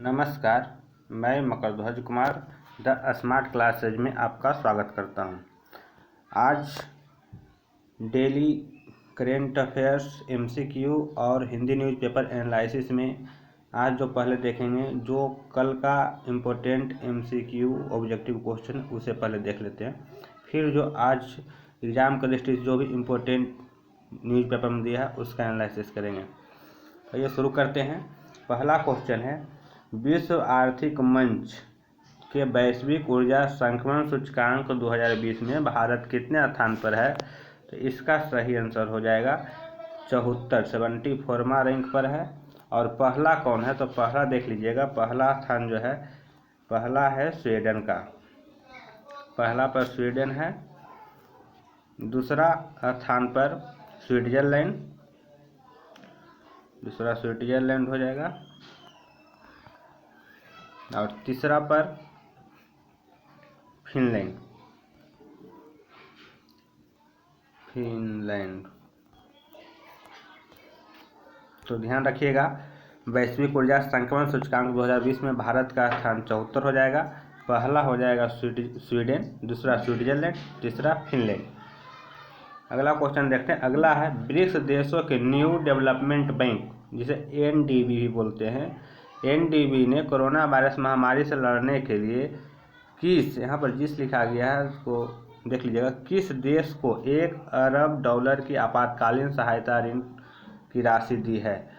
नमस्कार, मैं Makardhwaj Kumar the smart classes में आपका स्वागत करता हूं। आज डेली करेंट अफेयर्स एमसीक्यू और हिंदी न्यूज़पेपर एनालिसिस में आज जो पहले देखेंगे, जो कल का इम्पोर्टेंट एमसीक्यू ऑब्जेक्टिव क्वेश्चन उसे पहले देख लेते हैं। फिर जो आज एग्ज़ाम के दृष्टि से जो भी इम्पोर्टेंट न्यूज़पेपर में दिया है उसका एनालिसिस करेंगे। तो ये शुरू करते हैं। पहला क्वेश्चन है, विश्व आर्थिक मंच के वैश्विक ऊर्जा संक्रमण सूचकांक 2020 में भारत कितने स्थान पर है? तो इसका सही आंसर हो जाएगा 74वां रैंक पर है। और पहला कौन है? तो पहला देख लीजिएगा, पहला स्थान जो है पहला है स्वीडन का, पहला पर स्वीडन है। दूसरा स्थान पर स्विट्जरलैंड, दूसरा स्विट्जरलैंड हो जाएगा। और तीसरा पर फिनलैंड, तो ध्यान रखिएगा, वैश्विक ऊर्जा संक्रमण सूचकांक 2020 में भारत का स्थान 74 हो जाएगा। पहला हो जाएगा स्वीडन, दूसरा स्विट्जरलैंड, तीसरा फिनलैंड। अगला क्वेश्चन देखते हैं। अगला है, ब्रिक्स देशों के न्यू डेवलपमेंट बैंक, जिसे एनडीबी भी बोलते हैं, एनडीबी ने कोरोना वायरस महामारी से लड़ने के लिए किस, यहाँ पर जिस लिखा गया है उसको देख लीजिएगा, किस देश को $1 अरब की आपातकालीन सहायता ऋण की राशि दी है?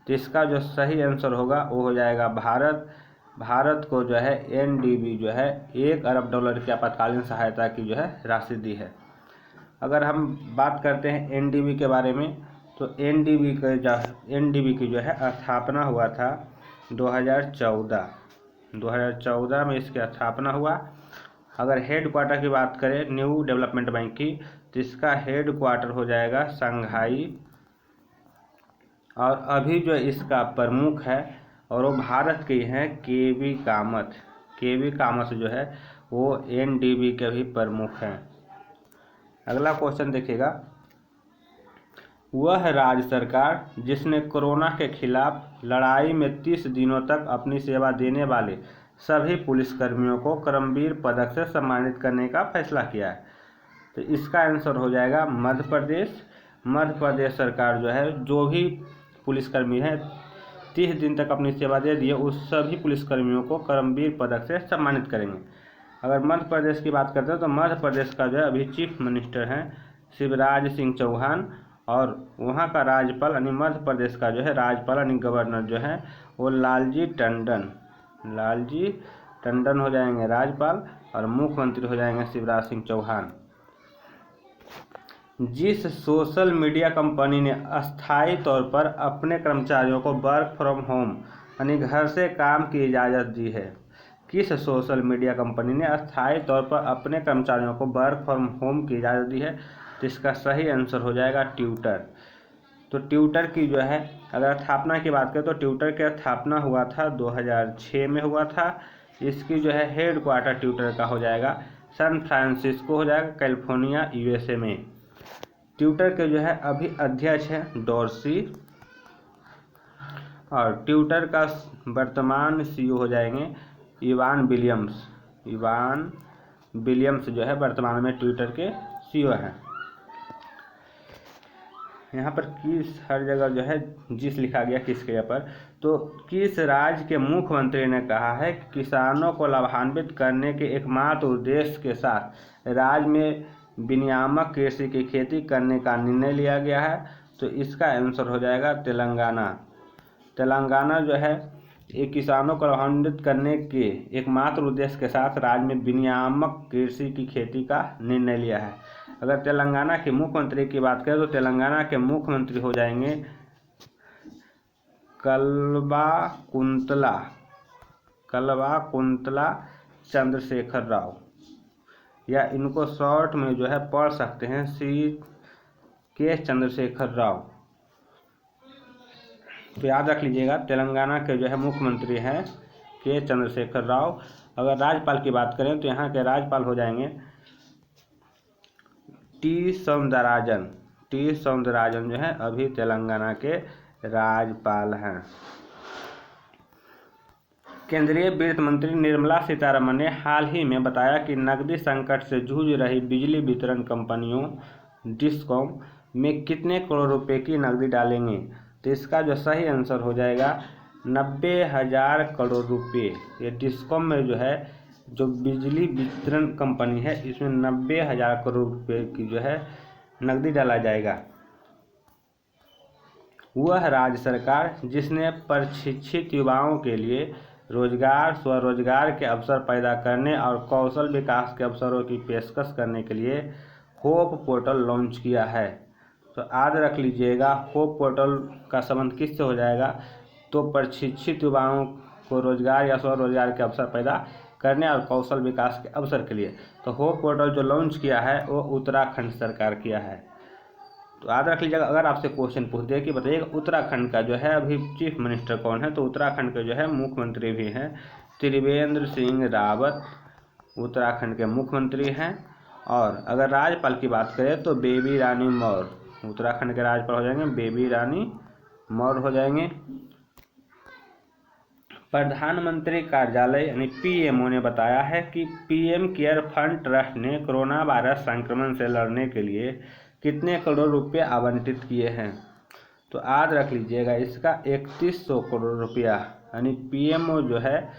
तो इसका जो सही आंसर होगा वो हो जाएगा भारत। भारत को जो है एनडीबी जो है $1 अरब की आपातकालीन सहायता की जो है राशि दी है। अगर हम बात करते हैं एनडीबी के बारे में, तो एनडीबी की जो है स्थापना हुआ था 2014 में इसकी स्थापना हुआ। अगर हेड क्वार्टर की बात करें न्यू डेवलपमेंट बैंक की, तो इसका हेड क्वार्टर हो जाएगा शंघाई। और अभी जो इसका प्रमुख है और वो भारत के हैं केवी कामत जो है वो एनडीबी के भी प्रमुख हैं। अगला क्वेश्चन देखिएगा, वह राज्य सरकार जिसने कोरोना के खिलाफ लड़ाई में 30 दिनों तक अपनी सेवा देने वाले सभी पुलिसकर्मियों को कर्मवीर पदक से सम्मानित करने का फैसला किया है? तो इसका आंसर हो जाएगा मध्य प्रदेश। मध्य प्रदेश सरकार जो है जो भी पुलिसकर्मी हैं 30 दिन तक अपनी सेवा दे दिए, उस सभी पुलिसकर्मियों को कर्मवीर पदक से सम्मानित करेंगे। अगर मध्य प्रदेश की बात करते हैं तो मध्य प्रदेश का जो है अभी चीफ मिनिस्टर हैं शिवराज सिंह चौहान, और वहाँ का राज्यपाल यानी मध्य प्रदेश का जो है राज्यपाल यानी गवर्नर जो है वो लालजी टंडन हो जाएंगे राज्यपाल, और मुख्यमंत्री हो जाएंगे शिवराज सिंह चौहान। जिस सोशल मीडिया कंपनी ने अस्थायी तौर पर अपने कर्मचारियों को वर्क फ्रॉम होम यानी घर से काम की इजाज़त दी है? किस सोशल मीडिया कंपनी ने अस्थायी तौर पर अपने कर्मचारियों को वर्क फ्रॉम होम की इजाज़त दी है? तो इसका सही आंसर हो जाएगा ट्विटर। तो ट्विटर की जो है अगर स्थापना की बात करें तो ट्विटर की स्थापना हुआ था 2006 में हुआ था। इसकी जो है हेड क्वार्टर ट्विटर का हो जाएगा सैन फ्रांसिस्को हो जाएगा, कैलिफोर्निया यूएसए में। ट्विटर के जो है अभी अध्यक्ष हैं डॉर्सी, और ट्विटर का वर्तमान सीईओ हो जाएंगे इवान विलियम्स जो है वर्तमान में ट्विटर के सीईओ हैं। यहाँ पर किस हर जगह जो है जिस लिखा गया किसके जगह पर, तो किस राज्य के मुख्यमंत्री ने कहा है कि किसानों को लाभान्वित करने के एकमात्र उद्देश्य के साथ राज्य में विनियामक कृषि की खेती करने का निर्णय लिया गया है? तो इसका आंसर हो जाएगा तेलंगाना जो है ये किसानों को लाभान्वित करने के एकमात्र उद्देश्य के साथ राज्य में विनियामक कृषि की खेती का निर्णय लिया है। अगर तेलंगाना के मुख्यमंत्री की बात करें तो तेलंगाना के मुख्यमंत्री हो जाएंगे कल्वाकुंतला चंद्रशेखर राव, या इनको शॉर्ट में जो है पढ़ सकते हैं के चंद्रशेखर राव। तो याद रख लीजिएगा, तेलंगाना के जो है मुख्यमंत्री हैं के चंद्रशेखर राव। अगर राज्यपाल की बात करें तो यहाँ के राज्यपाल हो जाएंगे टी सौंदरराजन जो है अभी तेलंगाना के राज्यपाल हैं। केंद्रीय वित्त मंत्री निर्मला सीतारमण ने हाल ही में बताया कि नकदी संकट से जूझ रही बिजली वितरण कंपनियों डिस्कॉम में कितने करोड़ रुपए की नकदी डालेंगे। तो इसका जो सही आंसर हो जाएगा 90,000 करोड़ रुपए। ये डिस्कॉम में जो है, जो बिजली वितरण कंपनी है, इसमें 90,000 करोड़ रुपए की जो है नकदी डाला जाएगा। वह राज्य सरकार जिसने प्रशिक्षित युवाओं के लिए रोजगार, स्वरोजगार के अवसर पैदा करने और कौशल विकास के अवसरों की पेशकश करने के लिए होप पोर्टल लॉन्च किया है। तो याद रख लीजिएगा, होप पोर्टल का संबंध किससे हो जाएगा, तो प्रशिक्षित युवाओं को रोजगार या स्वरोजगार के अवसर पैदा करने और कौशल विकास के अवसर के लिए। तो होप पोर्टल जो लॉन्च किया है वो उत्तराखंड सरकार किया है। तो याद रख लीजिएगा, अगर आपसे क्वेश्चन पूछ दे कि बताइएगा उत्तराखंड का जो है अभी चीफ मिनिस्टर कौन है, तो उत्तराखंड के जो है मुख्यमंत्री भी हैं त्रिवेंद्र सिंह रावत, उत्तराखंड के मुख्यमंत्री हैं। और अगर राज्यपाल की बात करें तो बेबी रानी मौर्य, उत्तराखंड के राज्यपाल हो जाएंगे बेबी रानी मौर्य हो जाएंगे। प्रधानमंत्री कार्यालय यानी पीएमओ ने बताया है कि पीएम केयर फंड ट्रस्ट ने कोरोना वायरस संक्रमण से लड़ने के लिए कितने करोड़ रुपए आवंटित किए हैं। तो याद रख लीजिएगा, इसका 3100 करोड़ रुपया, यानी पीएमओ जो है,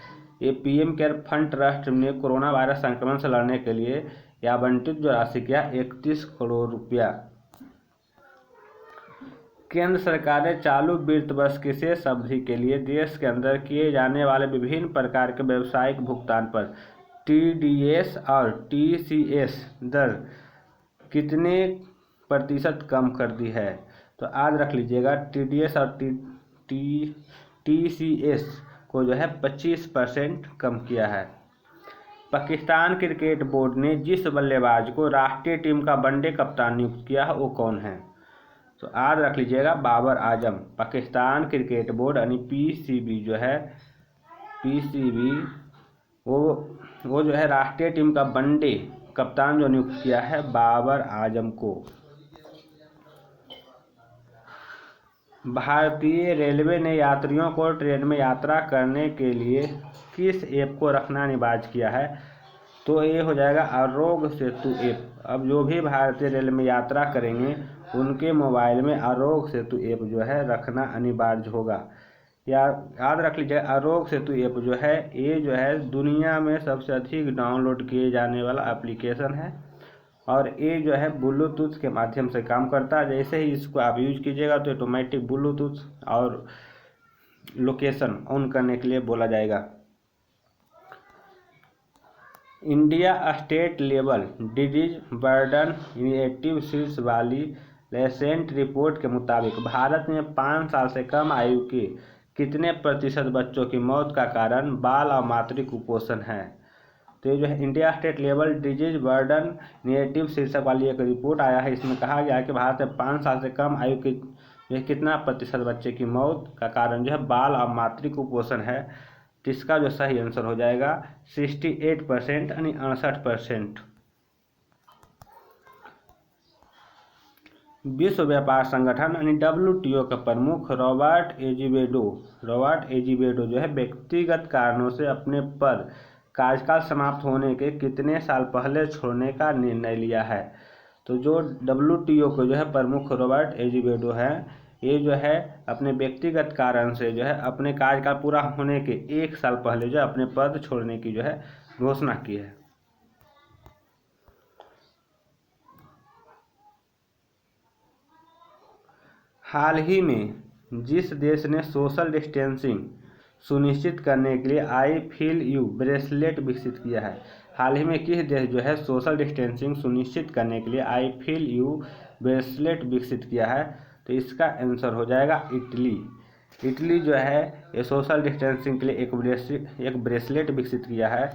ये पीएम केयर फंड ट्रस्ट ने कोरोना वायरस संक्रमण से लड़ने के लिए यह आवंटित जो राशि किया 31 करोड़ रुपया। केंद्र सरकार ने चालू वित्त वर्ष की शेष अवधि के लिए देश के अंदर किए जाने वाले विभिन्न प्रकार के व्यावसायिक भुगतान पर टीडीएस और टीसीएस दर कितने प्रतिशत कम कर दी है। तो याद रख लीजिएगा, टीडीएस और टीसीएस को जो है 25% कम किया है। पाकिस्तान क्रिकेट बोर्ड ने जिस बल्लेबाज को राष्ट्रीय टीम का वनडे कप्तान नियुक्त किया है वो कौन है। तो याद रख लीजिएगा, बाबर आजम। पाकिस्तान क्रिकेट बोर्ड यानी पीसीबी जो है, पीसीबी वो जो है राष्ट्रीय टीम का वनडे कप्तान जो नियुक्त किया है बाबर आजम को। भारतीय रेलवे ने यात्रियों को ट्रेन में यात्रा करने के लिए किस ऐप को रखना अनिवार्य किया है। तो ये हो जाएगा आरोग्य सेतु ऐप। अब जो भी भारतीय रेल में यात्रा करेंगे उनके मोबाइल में आरोग्य सेतु ऐप जो है रखना अनिवार्य होगा। याद रख लीजिए, आरोग्य सेतु ऐप जो है, ये जो है दुनिया में सबसे अधिक डाउनलोड किए जाने वाला एप्लीकेशन है और ये जो है ब्लूटूथ के माध्यम से काम करता है। जैसे ही इसको आप यूज कीजिएगा तो ऑटोमेटिक ब्लूटूथ और लोकेशन ऑन करने के लिए बोला जाएगा। India state level disease burden initiative शीर्ष वाली रिसेंट रिपोर्ट के मुताबिक भारत में 5 साल से कम आयु के कितने प्रतिशत बच्चों की मौत का कारण बाल और मातृ कुपोषण है। तो ये जो है India state level disease burden initiative शीर्षक वाली एक रिपोर्ट आया है। इसमें कहा गया है कि भारत में 5 साल से कम आयु के जो कितना प्रतिशत बच्चे की मौत का कारण जो है बाल और मातृ कुपोषण है। तो इसका जो सही आंसर हो जाएगा 68% यानी 68%। विश्व व्यापार संगठन यानी WTO के प्रमुख रॉबर्ट एजिवेडो जो है व्यक्तिगत कारणों से अपने पद कार्यकाल समाप्त होने के कितने साल पहले छोड़ने का निर्णय लिया है। तो जो WTO के जो है प्रमुख रॉबर्ट एजिवेडो है, ये जो है अपने व्यक्तिगत कारण से जो है अपने कार्यकाल पूरा होने के 1 साल पहले जो है अपने पद छोड़ने की जो है घोषणा की है। हाल ही में जिस देश ने सोशल डिस्टेंसिंग सुनिश्चित करने के लिए आई फील यू ब्रेसलेट विकसित किया है। हाल ही में किस देश जो है सोशल डिस्टेंसिंग सुनिश्चित करने के लिए आई फील यू ब्रेसलेट विकसित किया है। तो इसका आंसर हो जाएगा इटली। इटली जो है ये सोशल डिस्टेंसिंग के लिए एक ब्रेसलेट विकसित किया है।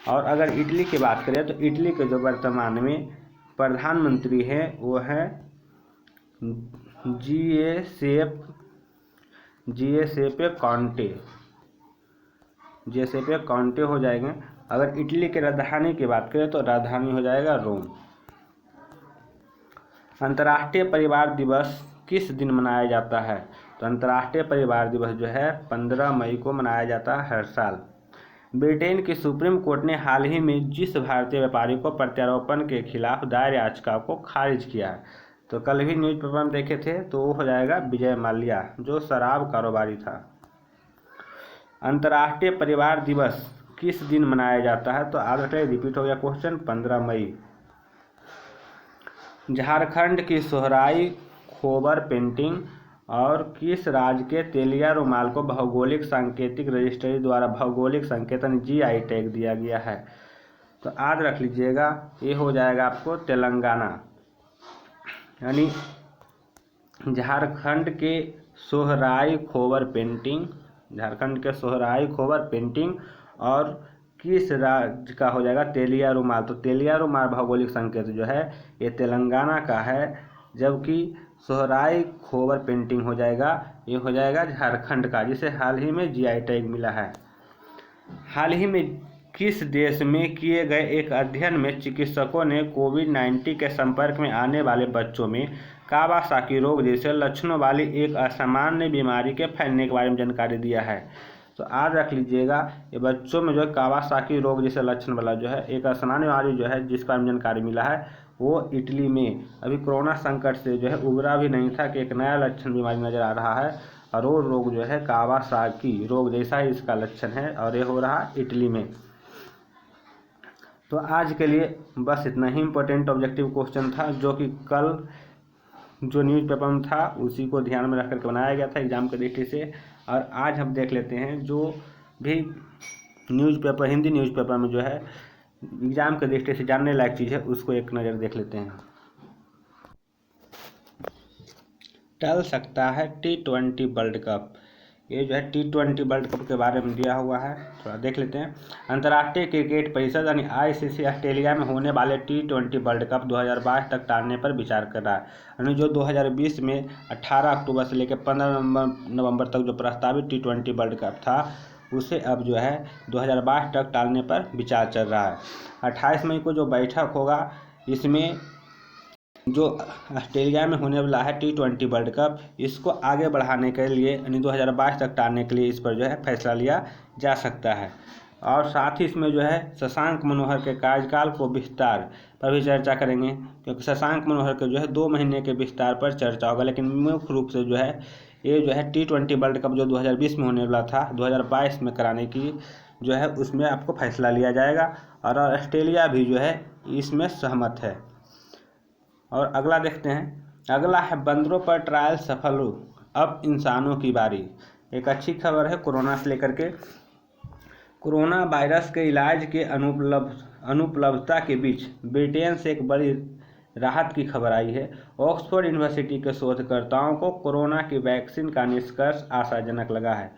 और अगर इटली की बात करें तो इटली के जो वर्तमान में प्रधानमंत्री हैं वो हैं जीएसेपे कॉन्टे हो जाएंगे। अगर इटली की राजधानी की बात करें तो राजधानी हो जाएगा रोम। अंतर्राष्ट्रीय परिवार दिवस किस दिन मनाया जाता है। तो अंतर्राष्ट्रीय परिवार दिवस जो है 15 मई को मनाया जाता है हर साल। ब्रिटेन की सुप्रीम कोर्ट ने हाल ही में जिस भारतीय व्यापारी को प्रत्यारोपण के खिलाफ दायर याचिका को खारिज किया है, तो कल भी न्यूज़ पेपर में देखे थे, तो वो हो जाएगा विजय माल्या, जो शराब कारोबारी था। अंतर्राष्ट्रीय परिवार दिवस किस दिन मनाया जाता है, तो आज रिपीट हो गया क्वेश्चन, 15 मई। झारखंड की सोहराई खोबर पेंटिंग और किस राज्य के तेलिया रुमाल को भौगोलिक सांकेतिक रजिस्ट्री द्वारा भौगोलिक संकेतन GI टैग दिया गया है, तो याद रख लीजिएगा, ये हो जाएगा आपको तेलंगाना। यानी झारखंड के सोहराई खोबर पेंटिंग और किस राज्य का हो जाएगा तेलिया रुमाल, तो तेलिया रुमाल भौगोलिक संकेत जो है ये तेलंगाना का है, जबकि सोहराई खोबर पेंटिंग हो जाएगा, ये हो जाएगा झारखंड का, जिसे हाल ही में GI टैग मिला है। हाल ही में किस देश में किए गए एक अध्ययन में चिकित्सकों ने कोविड-19 के संपर्क में आने वाले बच्चों में कावासाकी रोग जैसे लक्षणों वाली एक असामान्य बीमारी के फैलने के बारे में जानकारी दिया है, तो आज रख लीजिएगा, ये बच्चों में जो है कावासाकी रोग जैसे लक्षण वाला जो है एक असामान्य बीमारी जो है जिस पर जानकारी मिला है, वो इटली में अभी कोरोना संकट से जो है उबरा भी नहीं था कि एक नया लक्षण बीमारी नज़र आ रहा है, और वो रोग जो है कावासाकी रोग जैसा ही इसका लक्षण है, और ये हो रहा है इटली में। तो आज के लिए बस इतना ही इम्पोर्टेंट ऑब्जेक्टिव क्वेश्चन था, जो कि कल जो न्यूज़ पेपर में था उसी को ध्यान में रख करके बनाया गया था एग्जाम के दृष्टि से। और आज हम देख लेते हैं जो भी न्यूज़पेपर हिंदी न्यूज़पेपर में जो है एग्जाम के दृष्टि से जानने लायक चीज़ है, उसको एक नज़र देख लेते हैं। टल सकता है T20 वर्ल्ड कप, ये जो है T20 वर्ल्ड कप के बारे में दिया हुआ है, थोड़ा देख लेते हैं। अंतर्राष्ट्रीय क्रिकेट परिषद यानी ICC ऑस्ट्रेलिया में होने वाले T20 वर्ल्ड कप 2022 तक टालने पर विचार कर रहा है। यानी जो 2020 में 18 अक्टूबर से लेकर 15 नवंबर तक जो प्रस्तावित T20 वर्ल्ड कप था, उसे अब जो है 2022 तक टालने पर विचार चल रहा है। 28 मई को जो बैठक होगा, इसमें जो ऑस्ट्रेलिया में होने वाला है T20 वर्ल्ड कप, इसको आगे बढ़ाने के लिए यानी 2022 तक टालने के लिए इस पर जो है फैसला लिया जा सकता है। और साथ ही इसमें जो है शशांक मनोहर के कार्यकाल को विस्तार पर भी चर्चा करेंगे, क्योंकि शशांक मनोहर के जो है 2 महीने के विस्तार पर चर्चा होगा, लेकिन मुख्य रूप से जो है ये जो है T20 वर्ल्ड कप जो 2020 में होने वाला था 2022 में कराने की जो है उसमें आपको फैसला लिया जाएगा, और ऑस्ट्रेलिया भी जो है इसमें सहमत है। और अगला देखते हैं, अगला है बंदरों पर ट्रायल सफल, अब इंसानों की बारी। एक अच्छी खबर है कोरोना से लेकर के। कोरोना वायरस के इलाज के अनुपलब्धता के बीच ब्रिटेन से एक बड़ी राहत की खबर आई है। ऑक्सफोर्ड यूनिवर्सिटी के शोधकर्ताओं को कोरोना की वैक्सीन का निष्कर्ष आशाजनक लगा है।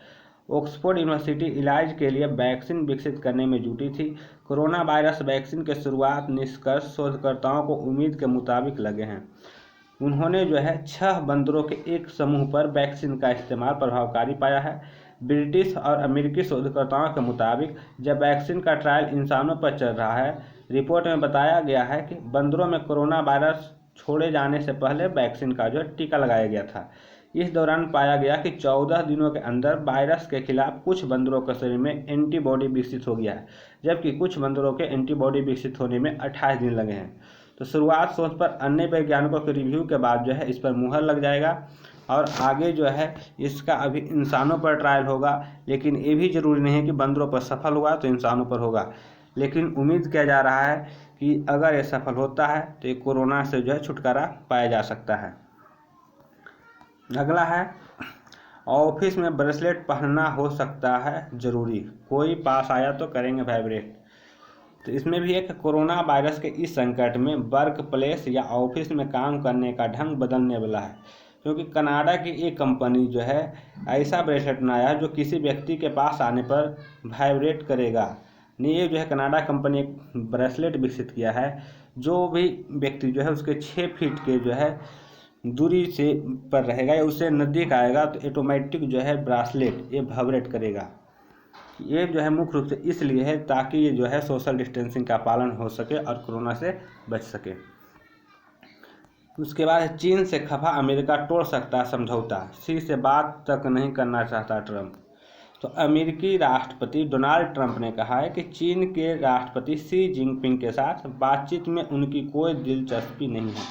ऑक्सफोर्ड यूनिवर्सिटी इलाज के लिए वैक्सीन विकसित करने में जुटी थी। कोरोना वायरस वैक्सीन के शुरुआत निष्कर्ष शोधकर्ताओं को उम्मीद के मुताबिक लगे हैं। उन्होंने जो है 6 बंदरों के एक समूह पर वैक्सीन का इस्तेमाल प्रभावकारी पाया है। ब्रिटिश और अमेरिकी शोधकर्ताओं के मुताबिक जब वैक्सीन का ट्रायल इंसानों पर चल रहा है, रिपोर्ट में बताया गया है कि बंदरों में कोरोना वायरस छोड़े जाने से पहले वैक्सीन का जो टीका लगाया गया था। इस दौरान पाया गया कि 14 दिनों के अंदर वायरस के खिलाफ कुछ बंदरों के शरीर में एंटीबॉडी विकसित हो गया है, जबकि कुछ बंदरों के एंटीबॉडी विकसित होने में 28 दिन लगे हैं। तो शुरुआत सोच पर अन्य वैज्ञानिकों के रिव्यू के बाद जो है इस पर मुहर लग जाएगा, और आगे जो है इसका अभी इंसानों पर ट्रायल होगा, लेकिन ये भी जरूरी नहीं है कि बंदरों पर सफल हुआ तो इंसानों पर होगा। लेकिन उम्मीद किया जा रहा है कि अगर ये सफल होता है तो ये कोरोना से जो है छुटकारा पाया जा सकता है। अगला है, ऑफिस में ब्रेसलेट पहनना हो सकता है जरूरी, कोई पास आया तो करेंगे वाइब्रेट। तो इसमें भी एक कोरोना वायरस के इस संकट में वर्क प्लेस या ऑफिस में काम करने का ढंग बदलने वाला है, क्योंकि कनाडा की एक कंपनी जो है ऐसा ब्रेसलेट बनाया है जो किसी व्यक्ति के पास आने पर वाइब्रेट करेगा। ये जो है कनाडा कंपनी एक ब्रेसलेट विकसित किया है, जो भी व्यक्ति जो है उसके 6 फीट के जो है दूरी से पर रहेगा या उससे नज़दीक आएगा तो ऑटोमेटिक जो है ब्रेसलेट ये वाइब्रेट करेगा। ये जो है मुख्य रूप से इसलिए है ताकि ये जो है सोशल डिस्टेंसिंग का पालन हो सके और कोरोना से बच सके। उसके बाद है चीन से खफा अमेरिका तोड़ सकता समझौता, सी से बात तक नहीं करना चाहता ट्रंप। तो अमेरिकी राष्ट्रपति डोनाल्ड ट्रंप ने कहा है कि चीन के राष्ट्रपति शी जिनपिंग के साथ बातचीत में उनकी कोई दिलचस्पी नहीं है।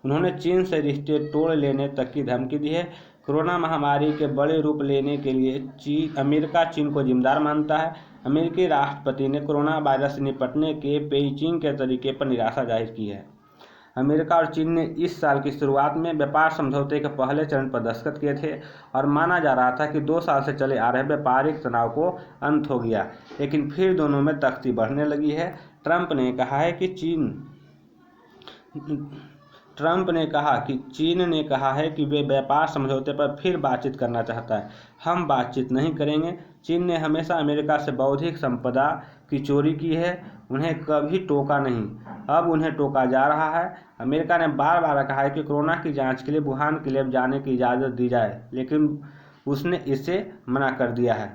उन्होंने चीन से रिश्ते तोड़ लेने तक की धमकी दी है। कोरोना महामारी के बड़े रूप लेने के लिए अमेरिका चीन को जिम्मेदार मानता है। अमेरिकी राष्ट्रपति ने कोरोना वायरस से निपटने के पेइचिंग के तरीके पर निराशा जाहिर की है। अमेरिका और चीन ने इस साल की शुरुआत में व्यापार समझौते के पहले चरण पर दस्तखत किए थे और माना जा रहा था कि 2 साल से चले आ रहे व्यापारिक तनाव को अंत हो गया, लेकिन फिर दोनों में तख्ती बढ़ने लगी है। ट्रंप ने कहा है कि वे व्यापार समझौते पर फिर बातचीत करना चाहता है। हम बातचीत नहीं करेंगे। चीन ने हमेशा अमेरिका से बौद्धिक संपदा की चोरी की है, उन्हें कभी टोका नहीं, अब उन्हें टोका जा रहा है। अमेरिका ने बार बार कहा है कि कोरोना की जांच के लिए वुहान के लैब जाने की इजाज़त दी जाए, लेकिन उसने इसे मना कर दिया है।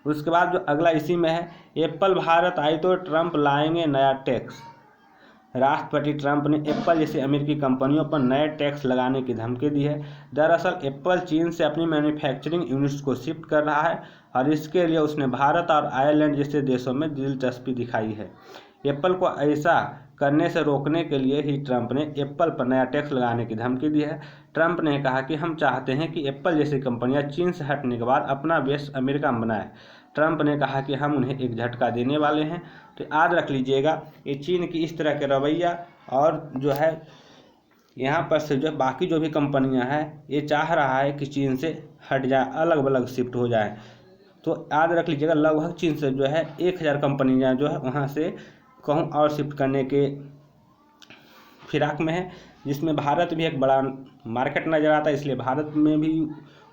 उसके बाद जो अगला इसी में है, एप्पल भारत आई तो ट्रंप लाएंगे नया टैक्स। राष्ट्रपति ट्रंप ने एप्पल जैसी अमेरिकी कंपनियों पर नए टैक्स लगाने की धमकी दी है। दरअसल एप्पल चीन से अपनी मैन्युफैक्चरिंग यूनिट्स को शिफ्ट कर रहा है और इसके लिए उसने भारत और आयरलैंड जैसे देशों में दिलचस्पी दिखाई है। एप्पल को ऐसा करने से रोकने के लिए ही ट्रंप ने एप्पल पर नया टैक्स लगाने की धमकी दी है। ट्रंप ने कहा कि हम चाहते हैं कि एप्पल जैसी कंपनियां चीन से हटने के बाद अपना बेस अमेरिका में बनाए। ट्रंप ने कहा कि हम उन्हें एक झटका देने वाले हैं। तो याद रख लीजिएगा, ये चीन की इस तरह के रवैया और जो है यहाँ पर से जो बाकी जो भी कंपनियां हैं, ये चाह रहा है कि चीन से हट जाए, अलग अलग शिफ्ट हो जाए। तो याद रख लीजिएगा, लगभग चीन से जो है 1000 कंपनियां जो है वहाँ से कहूँ और शिफ्ट करने के फिराक में है, जिसमें भारत भी एक बड़ा मार्केट नज़र आता है, इसलिए भारत में भी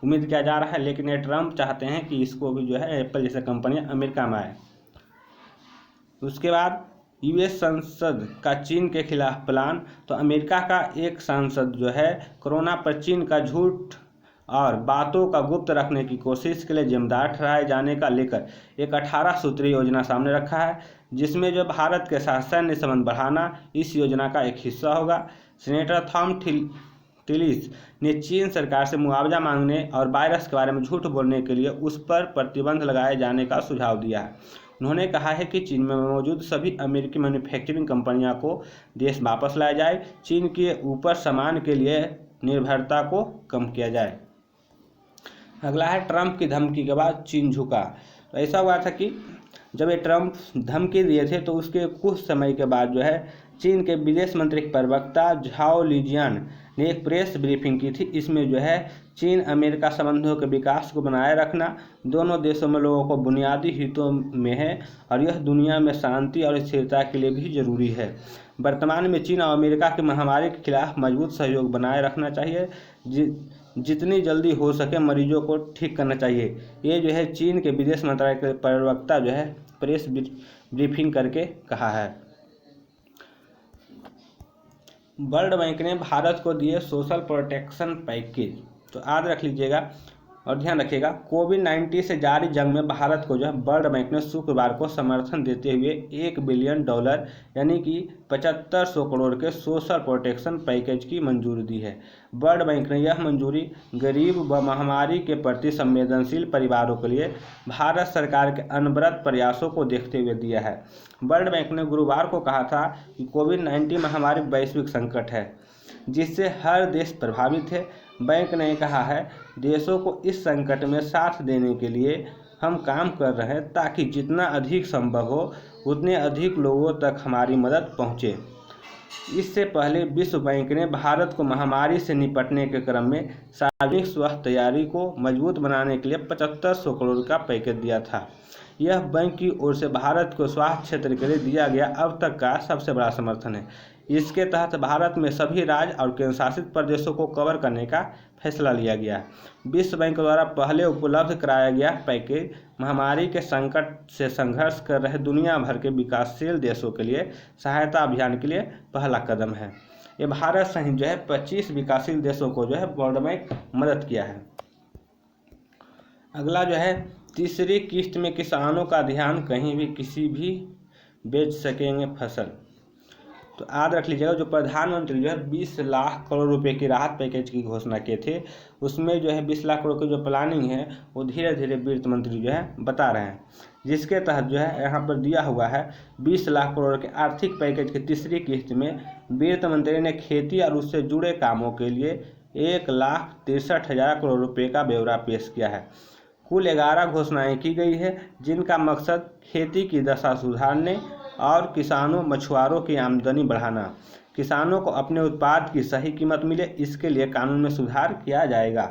उम्मीद किया जा रहा है। लेकिन ये ट्रंप चाहते हैं कि इसको भी जो है एप्पल जैसे कंपनियां अमेरिका में आए। उसके बाद यूएस संसद का चीन के खिलाफ प्लान। तो अमेरिका का एक सांसद जो है कोरोना पर चीन का झूठ और बातों का गुप्त रखने की कोशिश के लिए जिम्मेदार ठहराए जाने का लेकर एक 18 सूत्रीय योजना सामने रखा है, जिसमें जो भारत के साथ सैन्य संबंध बढ़ाना इस योजना का एक हिस्सा होगा। सीनेटर थॉम टिलिस ने चीन सरकार से मुआवजा मांगने और वायरस के बारे में झूठ बोलने के लिए उस पर प्रतिबंध लगाए जाने का सुझाव दिया है। उन्होंने कहा है कि चीन में मौजूद सभी अमेरिकी मैन्युफैक्चरिंग कंपनियों को देश वापस लाया जाए, चीन के ऊपर सामान के लिए निर्भरता को कम किया जाए। अगला है ट्रंप की धमकी के बाद चीन झुका। तो ऐसा हुआ था कि जब ये ट्रंप धमकी दिए थे तो उसके कुछ समय के बाद जो है चीन के विदेश मंत्री प्रवक्ता झाओ लिजियान ने एक प्रेस ब्रीफिंग की थी। इसमें जो है चीन अमेरिका संबंधों के विकास को बनाए रखना दोनों देशों में लोगों को बुनियादी हितों में है और यह दुनिया में शांति और स्थिरता के लिए भी जरूरी है। वर्तमान में चीन और अमेरिका की महामारी के खिलाफ मजबूत सहयोग बनाए रखना चाहिए, जितनी जल्दी हो सके मरीजों को ठीक करना चाहिए। ये जो है चीन के विदेश मंत्रालय के प्रवक्ता जो है प्रेस ब्रीफिंग करके कहा है। वर्ल्ड बैंक ने भारत को दिए सोशल प्रोटेक्शन पैकेज। तो याद रख लीजिएगा और ध्यान रखिएगा, कोविड-19 से जारी जंग में भारत को जो है वर्ल्ड बैंक ने शुक्रवार को समर्थन देते हुए $1 बिलियन यानी कि 7500 करोड़ के सोशल प्रोटेक्शन पैकेज की मंजूरी दी है। वर्ल्ड बैंक ने यह मंजूरी गरीब व महामारी के प्रति संवेदनशील परिवारों के लिए भारत सरकार के अनवरत प्रयासों को देखते हुए दिया है। वर्ल्ड बैंक ने गुरुवार को कहा था कि कोविड-19 महामारी वैश्विक संकट है जिससे हर देश प्रभावित है। बैंक ने कहा है, देशों को इस संकट में साथ देने के लिए हम काम कर रहे हैं ताकि जितना अधिक संभव हो उतने अधिक लोगों तक हमारी मदद पहुंचे। इससे पहले विश्व बैंक ने भारत को महामारी से निपटने के क्रम में सार्वजनिक स्वास्थ्य तैयारी को मजबूत बनाने के लिए 7500 करोड़ का पैकेज दिया था। यह बैंक की ओर से भारत को स्वास्थ्य क्षेत्र के लिए दिया गया अब तक का सबसे बड़ा समर्थन है। इसके तहत भारत में सभी राज्य और केंद्र शासित प्रदेशों को कवर करने का फैसला लिया गया है। विश्व बैंक द्वारा पहले उपलब्ध कराया गया पैकेज महामारी के संकट से संघर्ष कर रहे दुनिया भर के विकासशील देशों के लिए सहायता अभियान के लिए पहला कदम है। ये भारत सहित जो है 25 विकासशील देशों को जो है वर्ल्ड बैंक मदद किया है। अगला जो है तीसरी किस्त में किसानों का ध्यान, कहीं भी किसी भी बेच सकेंगे फसल। तो याद रख लीजिएगा, जो प्रधानमंत्री जो है 20 लाख करोड़ रुपए की राहत पैकेज की घोषणा किए थे, उसमें जो है 20 लाख करोड़ की जो प्लानिंग है वो धीरे धीरे वित्त मंत्री जो है बता रहे हैं, जिसके तहत जो है यहाँ पर दिया हुआ है 20 लाख करोड़ के आर्थिक पैकेज की तीसरी किस्त में वित्त मंत्री ने खेती और उससे जुड़े कामों के लिए 1,63,000 करोड़ रुपए का ब्यौरा पेश किया है। कुल 11 घोषणाएं की गई है, जिनका मकसद खेती की दशा सुधारने और किसानों मछुआरों की आमदनी बढ़ाना, किसानों को अपने उत्पाद की सही कीमत मिले, इसके लिए कानून में सुधार किया जाएगा।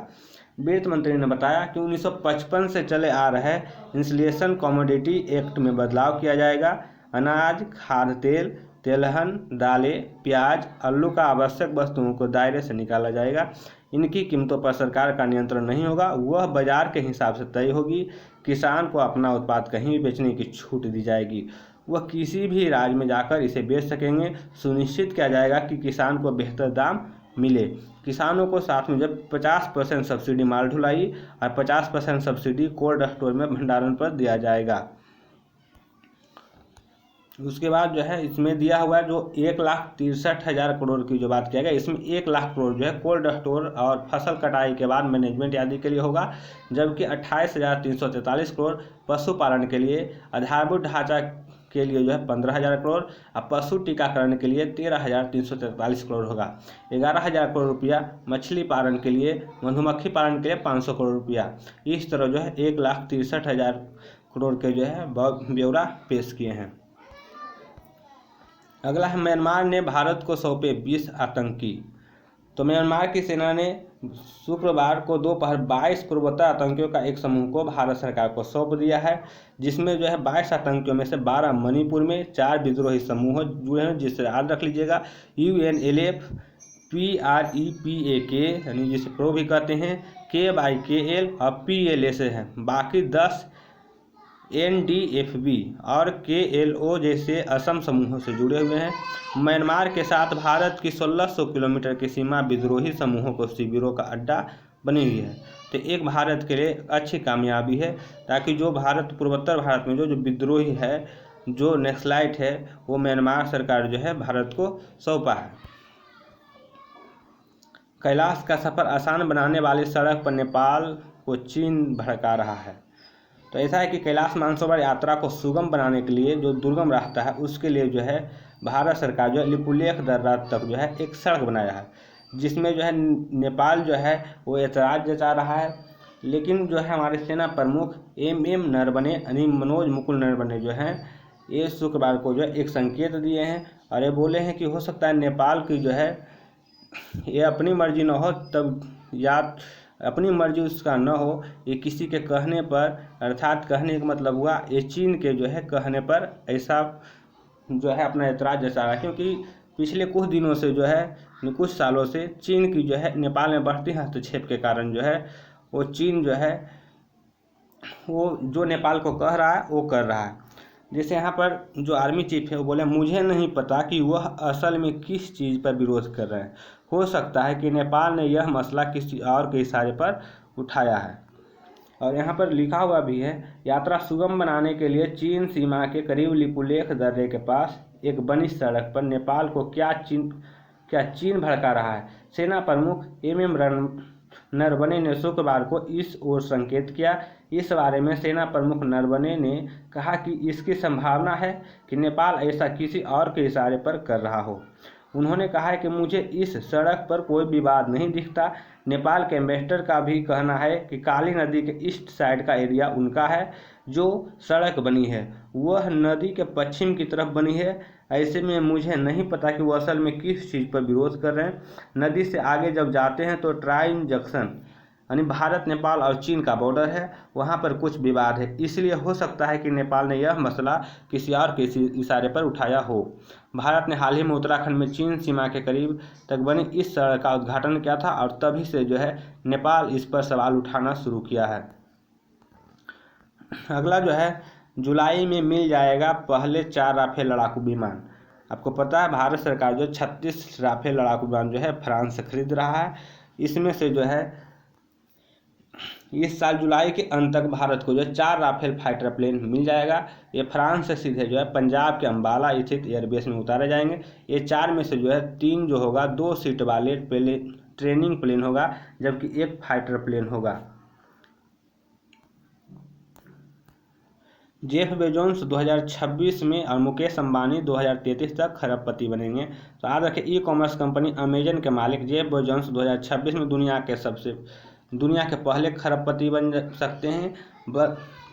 वित्त मंत्री ने बताया कि 1955 से चले आ रहे इंफ्लेशन कमोडिटी एक्ट में बदलाव किया जाएगा। अनाज, खाद्य तेल, तेलहन, दालें, प्याज, आलू का आवश्यक वस्तुओं को दायरे से निकाला जाएगा। इनकी कीमतों पर सरकार का नियंत्रण नहीं होगा, वह बाजार के हिसाब से तय होगी। किसान को अपना उत्पाद कहीं भी बेचने की छूट दी जाएगी, वह किसी भी राज्य में जाकर इसे बेच सकेंगे। सुनिश्चित किया जाएगा कि किसान को बेहतर दाम मिले। किसानों को साथ में जब 50% सब्सिडी माल ढुलाई और 50% सब्सिडी कोल्ड स्टोर में भंडारण पर दिया जाएगा। उसके बाद जो है इसमें दिया हुआ है जो 1,63,000 करोड़ की जो बात किया गया, इसमें 1 लाख करोड़ जो है कोल्ड स्टोर और फसल कटाई के बाद मैनेजमेंट आदि के लिए होगा, जबकि 28,343 करोड़ पशुपालन के लिए, आधारभूत ढांचा के लिए जो है 15,000 करोड़ और पशु टीकाकरण के लिए 13,343 करोड़ होगा। 11,000 करोड़ रुपया मछली पालन के लिए, मधुमक्खी पालन के लिए 500 करोड़ रुपया। इस तरह जो है 1,63,000 करोड़ के जो है ब्यौरा पेश किए हैं। अगला है, म्यांमार ने भारत को सौंपे 20 आतंकी। तो म्यांमार की सेना ने शुक्रवार को दोपहर 22 पूर्वोत्तर आतंकियों का एक समूह को भारत सरकार को सौंप दिया है, जिसमें जो है 22 आतंकियों में से 12 मणिपुर में, 4 विद्रोही समूह जुड़े हैं, जिससे याद रख लीजिएगा UNLF, PREPAK यानी जिसे प्रो भी कहते हैं, KYKL और PLA से हैं। बाकी 10 NDFB और KLO जैसे असम समूहों से जुड़े हुए हैं। म्यांमार के साथ भारत की 1600 किलोमीटर की सीमा विद्रोही समूहों को शिविरों का अड्डा बनी हुई है। तो एक भारत के लिए अच्छी कामयाबी है, ताकि जो भारत पूर्वोत्तर भारत में जो विद्रोही है, जो नक्सलाइट है, वो म्यांमार सरकार जो है भारत को सौंपा है। कैलाश का सफर आसान बनाने वाली सड़क पर नेपाल को चीन भड़का रहा है। तो ऐसा है कि कैलाश मानसरोवर यात्रा को सुगम बनाने के लिए जो दुर्गम रास्ता है, उसके लिए जो है भारत सरकार जो है लिपुलेख दर्रा तक जो है एक सड़क बनाया है, जिसमें जो है नेपाल जो है वो ऐतराज़ जता रहा है। लेकिन जो है हमारे सेना प्रमुख MM नरवणे यानी मनोज मुकुल नरवणे जो हैं, ये शुक्रवार को जो है एक संकेत दिए हैं और ये बोले हैं कि हो सकता है नेपाल की जो है ये अपनी मर्जी न हो, तब या अपनी मर्जी उसका न हो, ये किसी के कहने पर, अर्थात कहने का मतलब हुआ ये चीन के जो है कहने पर ऐसा जो है अपना ऐतराज़ जता रहा है। क्योंकि पिछले कुछ दिनों से जो है, कुछ सालों से चीन की जो है नेपाल में बढ़ती हस्तक्षेप के कारण जो है वो चीन जो है वो जो नेपाल को कह रहा है वो कर रहा है। जैसे यहाँ पर जो आर्मी चीफ है वो बोले, मुझे नहीं पता कि वह असल में किस चीज़ पर विरोध कर रहे हैं। हो सकता है कि नेपाल ने यह मसला किसी और के इशारे पर उठाया है। और यहाँ पर लिखा हुआ भी है, यात्रा सुगम बनाने के लिए चीन सीमा के करीब लिपुलेख दर्रे के पास एक बनी सड़क पर नेपाल को क्या चीन भड़का रहा है। सेना प्रमुख MM नरवणे ने शुक्रवार को इस ओर संकेत किया। इस बारे में सेना प्रमुख नरवणे ने कहा कि इसकी संभावना है कि नेपाल ऐसा किसी और के इशारे पर कर रहा हो। उन्होंने कहा है कि मुझे इस सड़क पर कोई विवाद नहीं दिखता। नेपाल के एम्बेसडर का भी कहना है कि काली नदी के ईस्ट साइड का एरिया उनका है। जो सड़क बनी है वह नदी के पश्चिम की तरफ बनी है। ऐसे में मुझे नहीं पता कि वो असल में किस चीज़ पर विरोध कर रहे हैं। नदी से आगे जब जाते हैं तो ट्राइन जंक्शन यानी भारत, नेपाल और चीन का बॉर्डर है, वहाँ पर कुछ विवाद है। इसलिए हो सकता है कि नेपाल ने यह मसला किसी और के इशारे पर उठाया हो। भारत ने हाल ही में उत्तराखंड में चीन सीमा के करीब तक बनी इस सड़क का उद्घाटन किया था और तभी से जो है नेपाल इस पर सवाल उठाना शुरू किया है। अगला जो है, जुलाई में मिल जाएगा पहले 4 राफेल लड़ाकू विमान। आपको पता है भारत सरकार जो 36 राफेल लड़ाकू विमान जो है फ्रांस से खरीद रहा है। इसमें से जो है इस साल जुलाई के अंत तक भारत को जो है 4 राफेल फाइटर प्लेन मिल जाएगा। ये फ्रांस से सीधे जो है पंजाब के अंबाला स्थित एयरबेस में उतारे जाएंगे। ये 4 में से जो है 3 जो होगा 2 सीट वाले ट्रेनिंग प्लेन होगा, जबकि 1 फाइटर प्लेन होगा। जेफ बेजोस 2026 में और मुकेश अंबानी 2033 तक खरबपति बनेंगे। तो याद रखें, ई कॉमर्स कंपनी अमेजन के मालिक जेफ बेजोस 2026 में दुनिया के पहले खरबपति बन सकते हैं।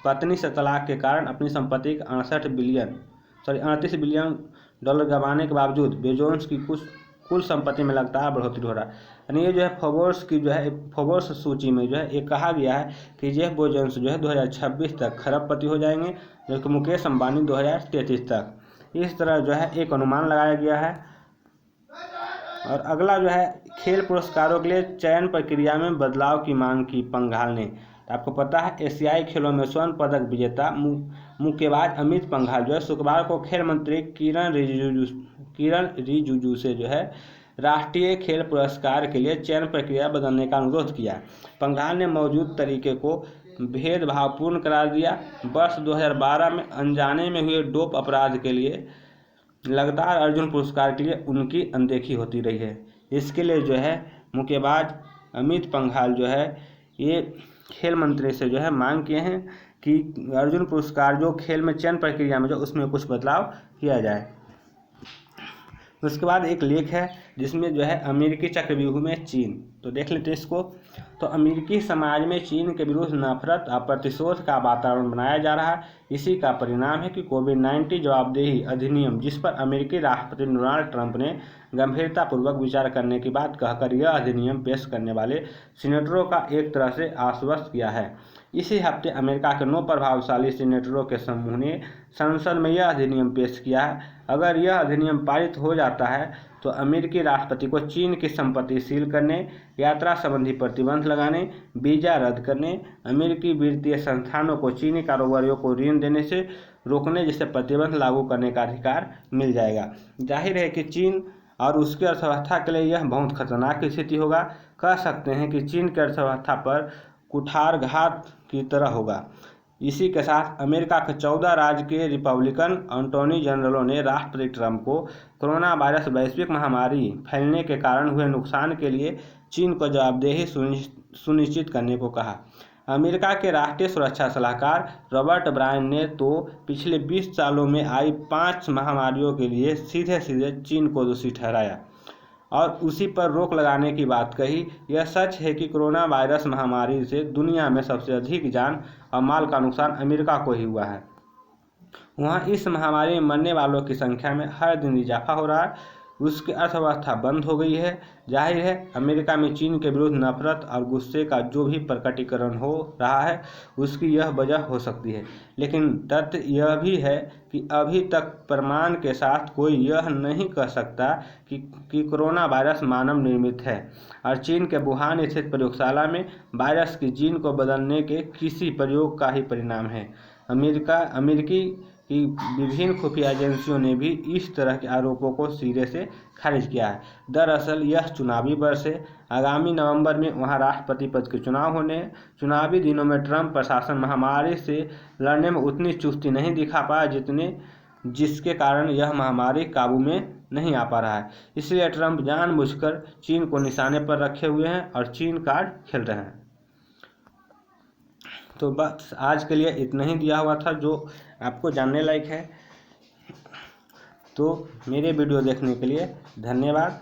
पत्नी से तलाक के कारण अपनी संपत्ति का 38 बिलियन डॉलर गंवाने के बावजूद बेजोस की कुल संपत्ति में लगातार बढ़ोतरी हो रहा है। यानी ये जो है फोर्ब्स सूची में जो है ये कहा गया है कि जेफ बेजोस जो है 2026 तक खरबपति हो जाएंगे, जबकि मुकेश अंबानी 2033 तक। इस तरह जो है एक अनुमान लगाया गया है। और अगला जो है खेल पुरस्कारों के लिए चयन प्रक्रिया में बदलाव की मांग की पंघाल ने। तो आपको पता है एशियाई खेलों में स्वर्ण पदक विजेता मुक्केबाज अमित पंघाल जो है शुक्रवार को खेल मंत्री किरण रिजिजू से जो है राष्ट्रीय खेल पुरस्कार के लिए चयन प्रक्रिया बदलने का अनुरोध किया। पंघाल ने मौजूद तरीके को भेदभावपूर्ण करार दिया। वर्ष 2012 में अनजाने में हुए डोप अपराध के लिए लगातार अर्जुन पुरस्कार के लिए उनकी अनदेखी होती रही है। इसके लिए जो है मुक्केबाज अमित पंघाल जो है ये खेल मंत्री से जो है मांग किए हैं कि अर्जुन पुरस्कार जो खेल में चयन प्रक्रिया में जो उसमें कुछ बदलाव किया जाए। उसके बाद एक लेख है जिसमें जो है अमेरिकी चक्रव्यूह में चीन। तो देख लेते हैं इसको। तो अमेरिकी समाज में चीन के विरुद्ध नफरत और प्रतिशोध का वातावरण बनाया जा रहा है। इसी का परिणाम है कि कोविड-19 जवाबदेही अधिनियम, जिस पर अमेरिकी राष्ट्रपति डोनाल्ड ट्रंप ने गंभीरतापूर्वक विचार करने की बात कहकर यह अधिनियम पेश करने वाले सीनेटरों का एक तरह से आश्वस्त किया है। इसी हफ्ते अमेरिका के 9 प्रभावशाली सीनेटरों के समूह ने संसद में यह अधिनियम पेश किया है। अगर यह अधिनियम पारित हो जाता है तो अमेरिकी राष्ट्रपति को चीन की संपत्ति सील करने, यात्रा संबंधी प्रतिबंध लगाने, वीजा रद्द करने, अमेरिकी वित्तीय संस्थानों को चीनी कारोबारियों को ऋण देने से रोकने जैसे प्रतिबंध लागू करने का अधिकार मिल जाएगा। जाहिर है कि चीन और उसकी अर्थव्यवस्था के लिए यह बहुत खतरनाक स्थिति होगा। कह सकते हैं कि चीन की अर्थव्यवस्था पर कुठारघात की तरह होगा। इसी के साथ अमेरिका के 14 राज्य के रिपब्लिकन अटॉर्नी जनरलों ने राष्ट्रपति ट्रंप को कोरोना वायरस वैश्विक महामारी फैलने के कारण हुए नुकसान के लिए चीन को जवाबदेही सुनिश्चित करने को कहा। अमेरिका के राष्ट्रीय सुरक्षा सलाहकार रॉबर्ट ब्रायन ने तो पिछले 20 सालों में आई 5 महामारियों के लिए सीधे चीन को दोषी ठहराया और उसी पर रोक लगाने की बात कही। यह सच है कि कोरोना वायरस महामारी से दुनिया में सबसे अधिक जान और माल का नुकसान अमेरिका को ही हुआ है। वहाँ इस महामारी में मरने वालों की संख्या में हर दिन इजाफा हो रहा है। उसकी अर्थव्यवस्था बंद हो गई है। जाहिर है अमेरिका में चीन के विरुद्ध नफरत और गुस्से का जो भी प्रकटीकरण हो रहा है उसकी यह वजह हो सकती है। लेकिन तथ्य यह भी है कि अभी तक प्रमाण के साथ कोई यह नहीं कह सकता कि कोरोना वायरस मानव निर्मित है और चीन के वुहान स्थित प्रयोगशाला में वायरस की जीन को बदलने के किसी प्रयोग का ही परिणाम है। अमेरिकी की विभिन्न खुफिया एजेंसियों ने भी इस तरह के आरोपों को सिरे से खारिज किया है। दरअसल यह चुनावी वर्ष है। आगामी नवंबर में वहां राष्ट्रपति पद के चुनाव होने हैं। चुनावी दिनों में ट्रंप प्रशासन महामारी से लड़ने में उतनी चुस्ती नहीं दिखा पाया जिसके कारण यह महामारी काबू में नहीं आ पा रहा है। इसलिए ट्रंप जानबूझकर चीन को निशाने पर रखे हुए हैं और चीन कार्ड खेल रहे हैं। तो बस आज के लिए इतना ही दिया हुआ था जो आपको जानने लायक है। तो मेरे वीडियो देखने के लिए धन्यवाद।